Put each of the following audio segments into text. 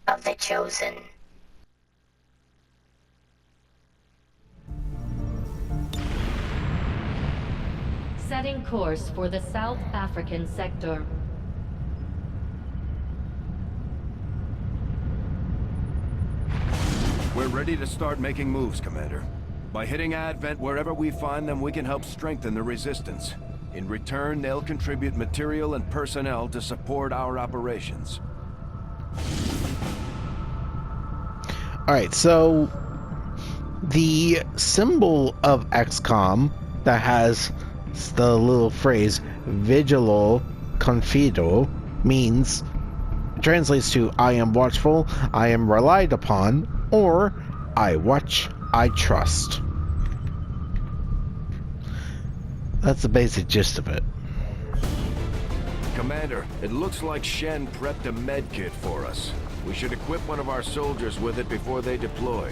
of the Chosen. Setting course for the South African sector. We're ready to start making moves, Commander. By hitting Advent wherever we find them, we can help strengthen the Resistance. In return, they'll contribute material and personnel to support our operations. Alright, so the symbol of XCOM that has the little phrase Vigilo Confido means, translates to I am watchful, I am relied upon, or I watch, I trust. That's the basic gist of it. Commander, it looks like Shen prepped a med kit for us. We should equip one of our soldiers with it before they deploy.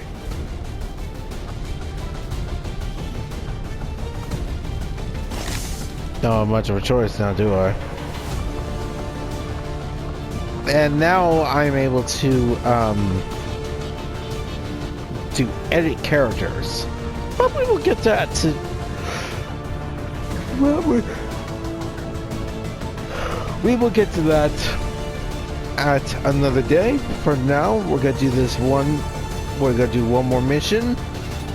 Don't have much of a choice now, do I? And now I'm able to edit characters. But we will get to that we will get to that at another day. For now, we're gonna do this one. We're gonna do one more mission,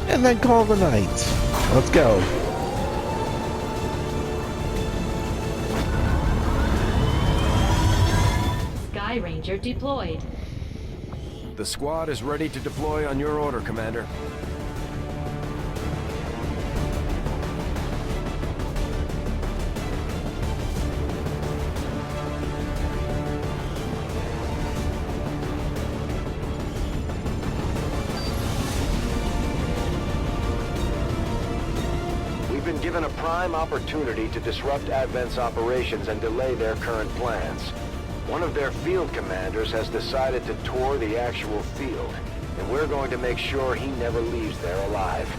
and then call the night. Let's go. Sky Ranger deployed. The squad is ready to deploy on your order, Commander. We've been given a prime opportunity to disrupt Advent's operations and delay their current plans. One of their field commanders has decided to tour the actual field, and we're going to make sure he never leaves there alive.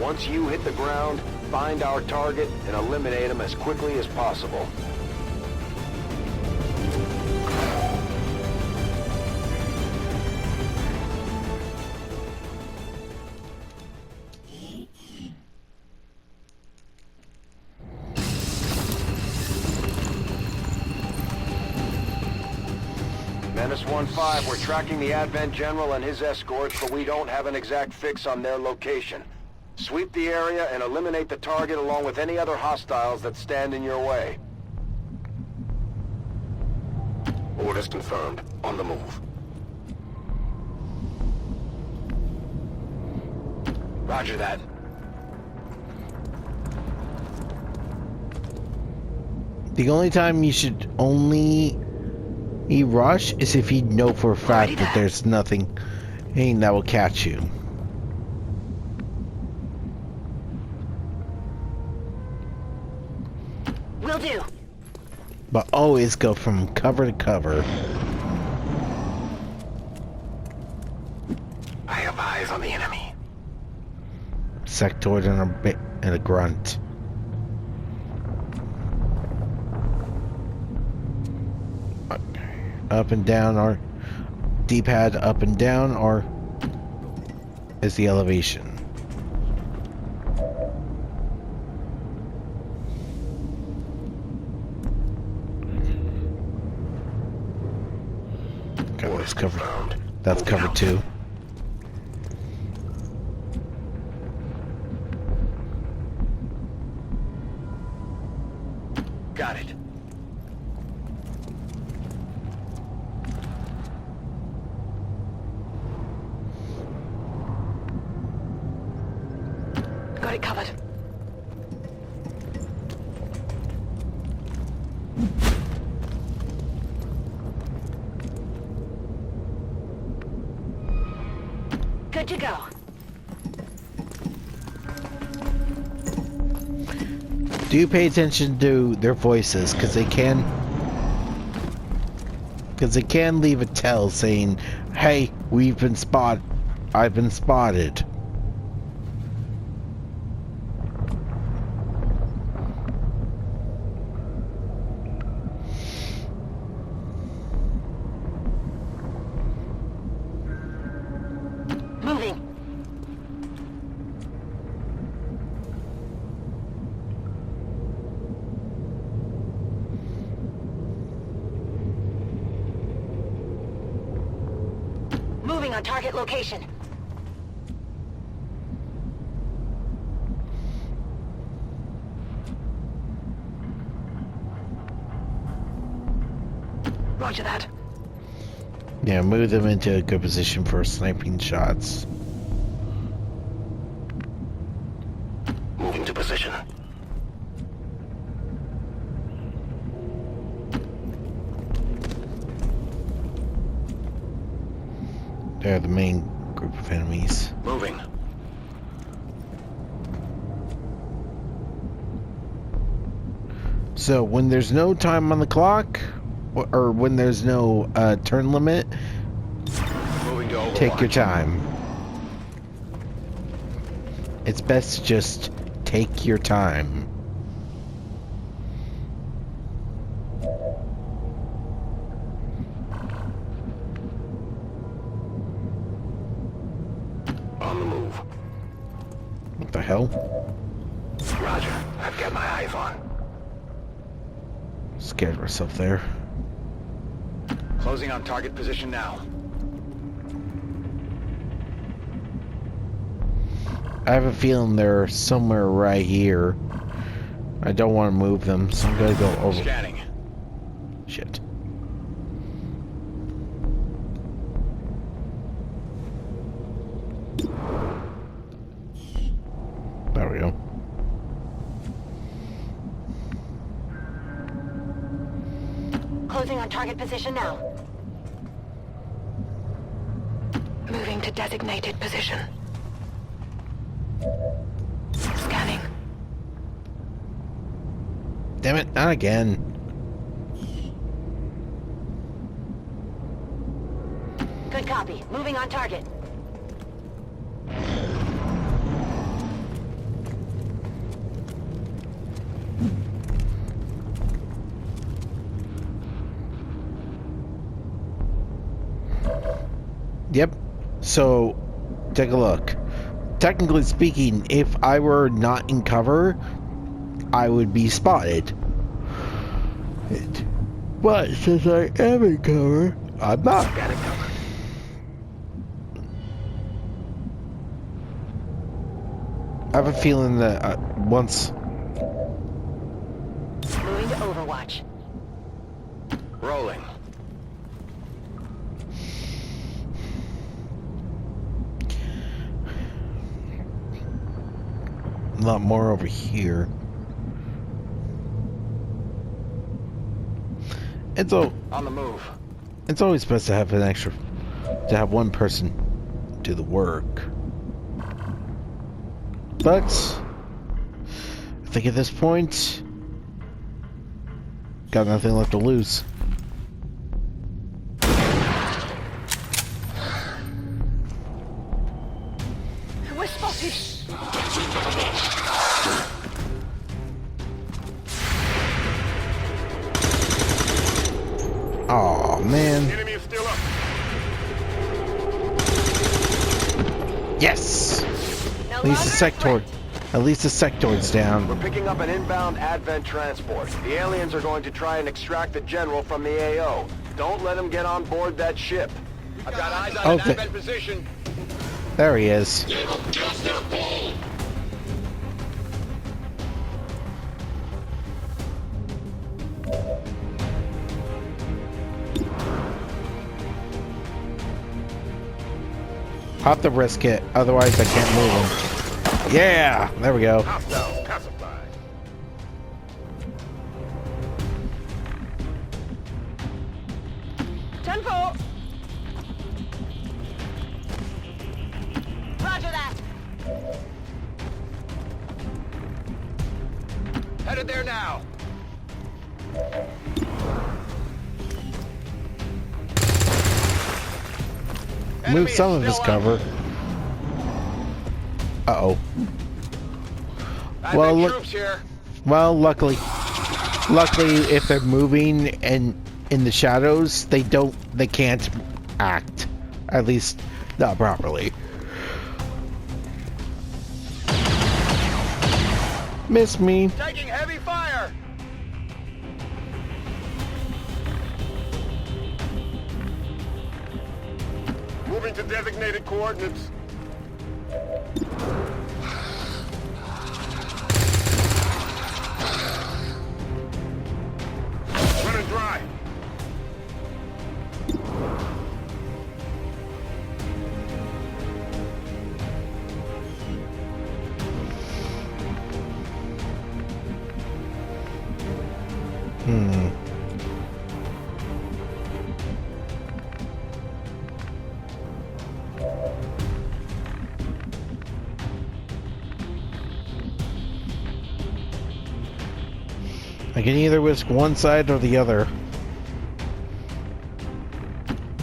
Once you hit the ground, find our target and eliminate him as quickly as possible. Menace 1-5, we're tracking the Advent General and his escorts, but we don't have an exact fix on their location. Sweep the area and eliminate the target along with any other hostiles that stand in your way. Orders confirmed. On the move. Roger that. The only time you should only rush is if you know for a fact that there's nothing that will catch you. Will do. But always go from cover to cover. I have eyes on the enemy. Sectoid and a grunt. Up and down, or D-pad up and down, or is the elevation. Okay, that's covered. That's covered too. Got it. Got it covered. Good to go. Do pay attention to their voices, because they can leave a tell saying, "Hey, I've been spotted." on target location. Roger that. Yeah, move them into a good position for sniping shots. Moving to position. They're the main group of enemies. Moving. So when there's no time on the clock, or when there's no turn limit, Moving to Overwatch. take your time. It's best to just take your time. On the move. What the hell? Roger. I've got my eyes on. Scared myself there. Closing on target position now. I have a feeling they're somewhere right here. I don't want to move them, so I'm gonna go over. Scanning. Shit. There we go. Closing on target position now. Moving to designated position. Scanning. Damn it, not again. Good copy. Moving on target. Yep. So, take a look. Technically speaking, if I were not in cover, I would be spotted. But since I am in cover, I'm not. Got it covered. I have a feeling that once... Moving to Overwatch. Rolling. A lot more over here. It's On the move. it's always best to have an extra, to have one person do the work. But I think at this point, got nothing left to lose. We're spotted. Oh man. Enemy is still up. Yes! No At least the longer sector. At least the sector's down. We're picking up an inbound Advent transport. The aliens are going to try and extract the general from the AO. Don't let them get on board that ship. I've got eyes on Oh, an Advent position. There he is. Have to risk it, otherwise I can't move him. Yeah, there we go. Hostile pacified. Tempo. Roger that. Headed there now. Move some of his cover. Uh-oh. Well, look. Troops here. Well, luckily, if they're moving and in the shadows, they can't act. At least, not properly. Miss me. Taking heavy fire. Moving to designated coordinates. Running dry. I can either risk one side or the other.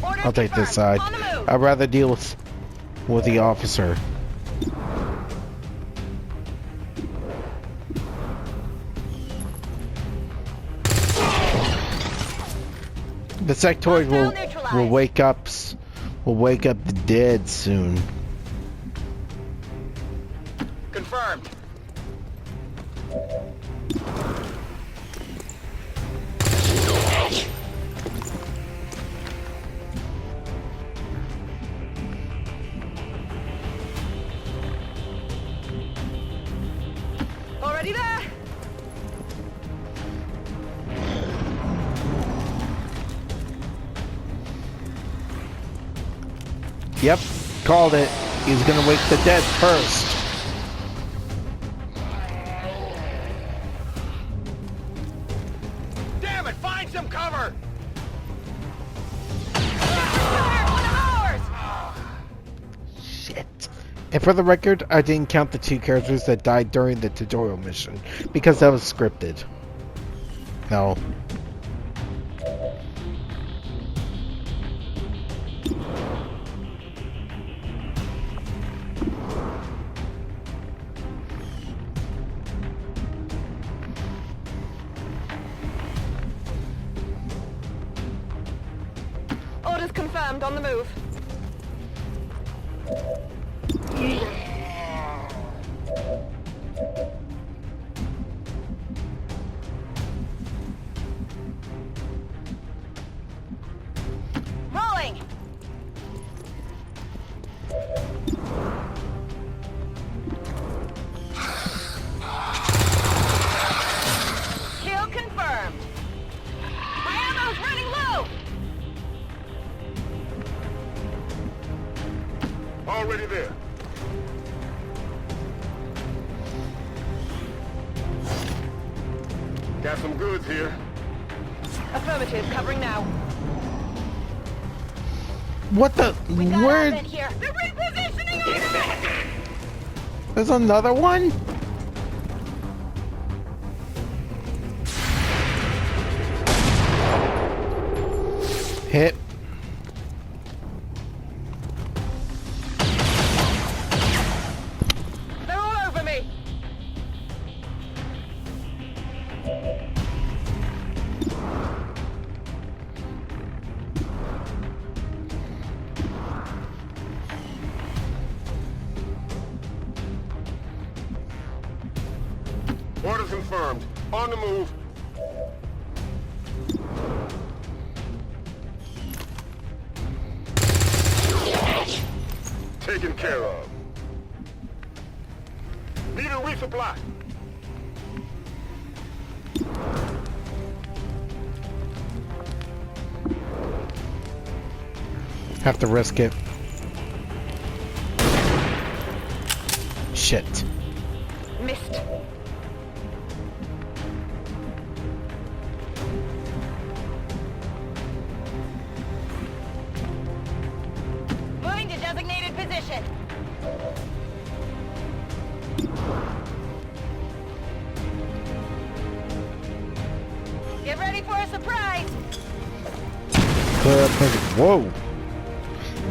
Orders I'll take this confirmed. side. On the move. I'd rather deal with the officer. The sectoid will wake up the dead soon. Confirmed. Already there. Yep, called it. He's gonna wake the dead first. Damn it! Find some cover! Shit. And for the record, I didn't count the 2 characters that died during the tutorial mission because that was scripted. No. Orders confirmed. On the move. Rolling. Kill confirmed. My ammo's running low. Already there. Got some goods here. Affirmative. Covering now. What the? We got Where? advent here. They're repositioning us. There's another one? Hit. They're all over me. Orders confirmed. On the move. Taken care of. Need a resupply. Have to risk it. Shit. Missed. Moving to designated position. Get ready for a surprise. Clear up his... Whoa!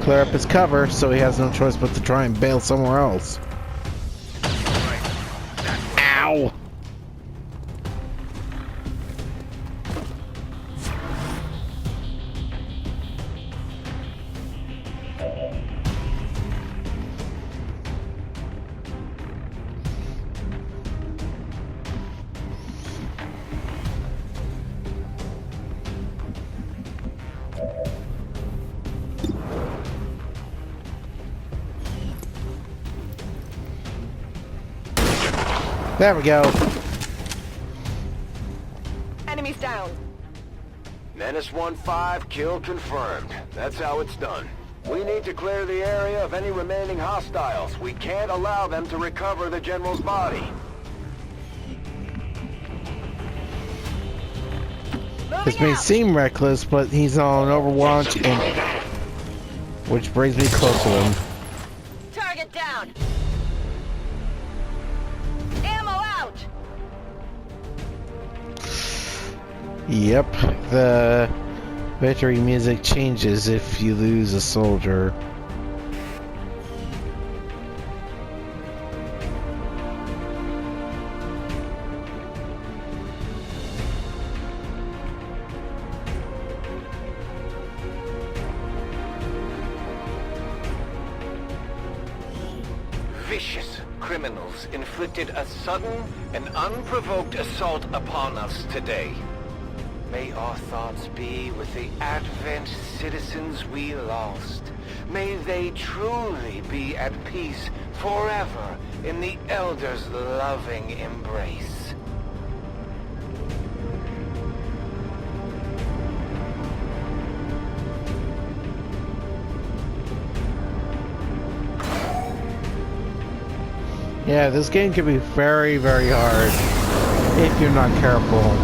Clear up his cover so he has no choice but to try and bail somewhere else. Ow! There we go. Enemies down. Menace 1-5, kill confirmed. That's how it's done. We need to clear the area of any remaining hostiles. We can't allow them to recover the General's body. This may seem reckless, but he's on Overwatch, and which brings me close to him. Target down. Ammo out. Yep, the victory music changes if you lose a soldier. Vicious criminals inflicted a sudden and unprovoked assault upon us today. May our thoughts be with the Advent citizens we lost. May they truly be at peace forever in the Elder's loving embrace. Yeah, this game can be very, very hard if you're not careful.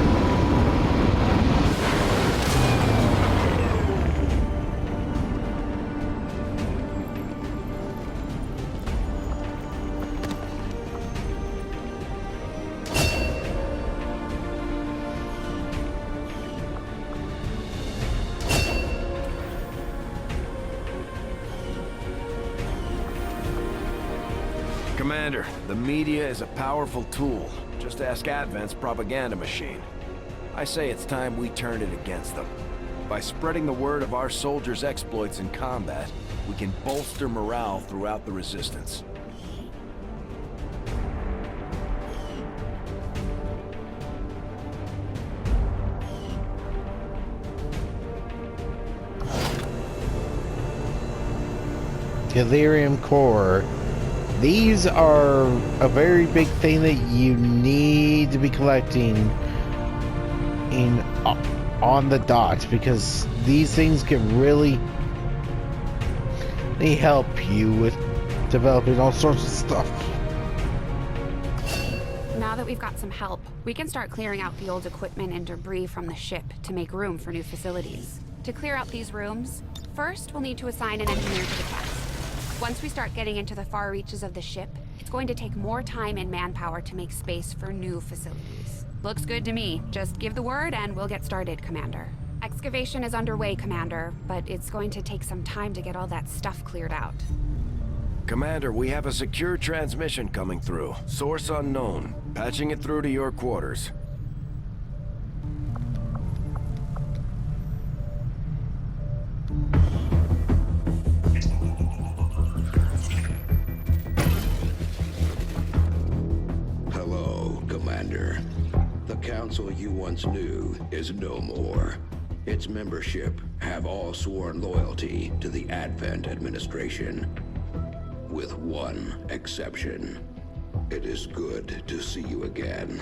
Commander, the media is a powerful tool. Just ask Advent's propaganda machine. I say it's time we turned it against them. By spreading the word of our soldiers' exploits in combat, we can bolster morale throughout the Resistance. Delirium Core. These are a very big thing that you need to be collecting on the dot, because these things can really they help you with developing all sorts of stuff. Now that we've got some help, we can start clearing out the old equipment and debris from the ship to make room for new facilities. To clear out these rooms, first we'll need to assign an engineer to the task. Once we start getting into the far reaches of the ship, it's going to take more time and manpower to make space for new facilities. Looks good to me. Just give the word and we'll get started, Commander. Excavation is underway, Commander, but it's going to take some time to get all that stuff cleared out. Commander, we have a secure transmission coming through. Source unknown. Patching it through to your quarters. Hello, Commander. The council you once knew is no more. Its membership have all sworn loyalty to the Advent administration. With one exception. It is good to see you again.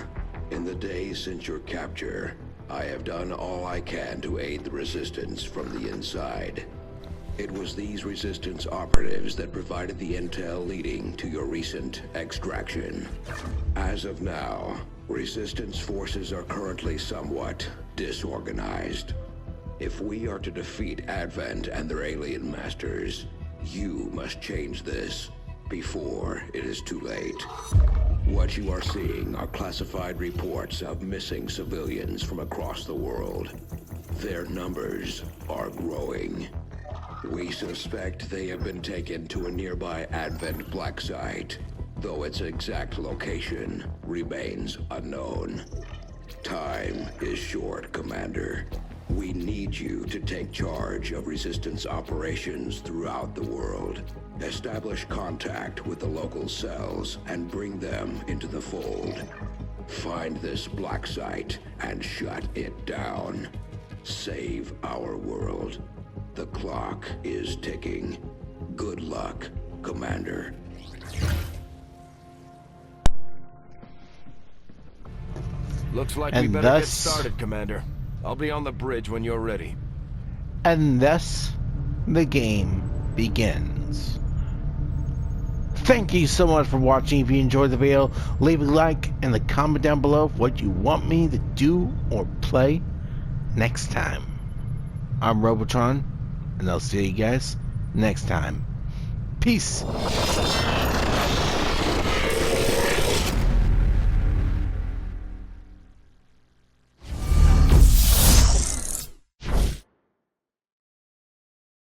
In the days since your capture, I have done all I can to aid the Resistance from the inside. It was these Resistance operatives that provided the intel leading to your recent extraction. As of now, Resistance forces are currently somewhat disorganized. If we are to defeat Advent and their alien masters, you must change this before it is too late. What you are seeing are classified reports of missing civilians from across the world. Their numbers are growing. We suspect they have been taken to a nearby Advent black site, though its exact location remains unknown. Time is short, Commander. We need you to take charge of Resistance operations throughout the world. Establish contact with the local cells and bring them into the fold. Find this black site and shut it down. Save our world. The clock is ticking. Good luck, Commander. Looks like we And better get thus- started, Commander. I'll be on the bridge when you're ready. And thus, the game begins. Thank you so much for watching. If you enjoyed the video, leave a like and a comment down below what you want me to do or play next time. I'm Robotron, and I'll see you guys next time. Peace.